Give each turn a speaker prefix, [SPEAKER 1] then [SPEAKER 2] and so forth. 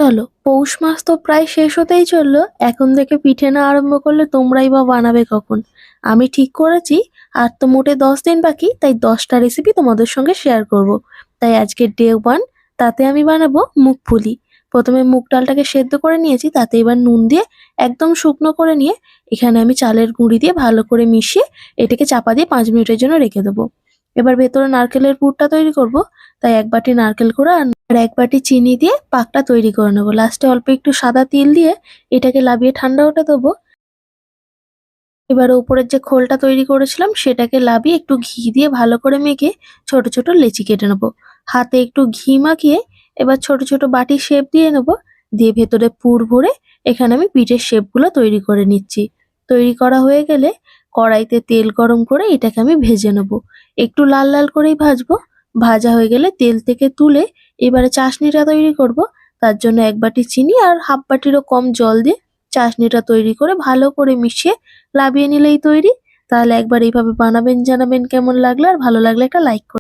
[SPEAKER 1] চলো, পৌষ মাস তো প্রায় শেষ হতেই চললো। এখন থেকে পিঠে না আরম্ভ করলে তোমরাই বা বানাবে কখন? আমি ঠিক করেছি আর তো মোটে 10 দিন বাকি, তাই 10টা রেসিপি তোমাদের সঙ্গে শেয়ার করব। তাই আজকের ডে 1, তাতে আমি বানাবো মুগ পুলি। প্রথমে মুগ ডালটাকে সেদ্ধ করে নিয়েছি, তাতে এবার নুন দিয়ে একদম শুকনো করে নিয়ে এখানে আমি চালের গুঁড়ি দিয়ে ভালো করে মিশিয়ে এটাকে চাপা দিয়ে 5 মিনিটের জন্য রেখে দেবো। এবার ভেতরে নারকেলের পুরটা তৈরি করব। তাই 1 বাটি নারকেল কোড়া আর 1 বাটি চিনি দিয়ে পাকটা তৈরি করে নেবো। লাস্টে অল্প একটু সাদা তিল দিয়ে এটাকে লাবিয়ে ঠান্ডা হতে দেবো। এবার উপরের যে খোলটা তৈরি করেছিলাম সেটাকে লাবিয়ে একটু ঘি দিয়ে ভালো করে মেখে ছোট ছোট লেচি কেটে নেবো। হাতে একটু ঘি মাখিয়ে এবার ছোট ছোট বাটির শেপ দিয়ে নেবো। দিয়ে ভেতরে পুর ভরে এখানে আমি পিঠের শেপগুলো তৈরি করে নিচ্ছি। তৈরি করা হয়ে গেলে কড়াইতে তেল গরম করে এটাকে আমি ভেজে নেবো। একটু লাল লাল করেই ভাজবো। ভাজা হয়ে গেলে তেল থেকে তুলে এবারে চাশনিটা তৈরি করব। তার জন্য 1 বাটি চিনি আর হাফ বাটিরও কম জল দিয়ে চাশনিটা তৈরি করে ভালো করে মিশিয়ে লাবিয়ে নিলেই তৈরি। তাহলে একবার এইভাবে বানাবেন, জানাবেন কেমন লাগলো, আর ভালো লাগলে একটা লাইক করবেন।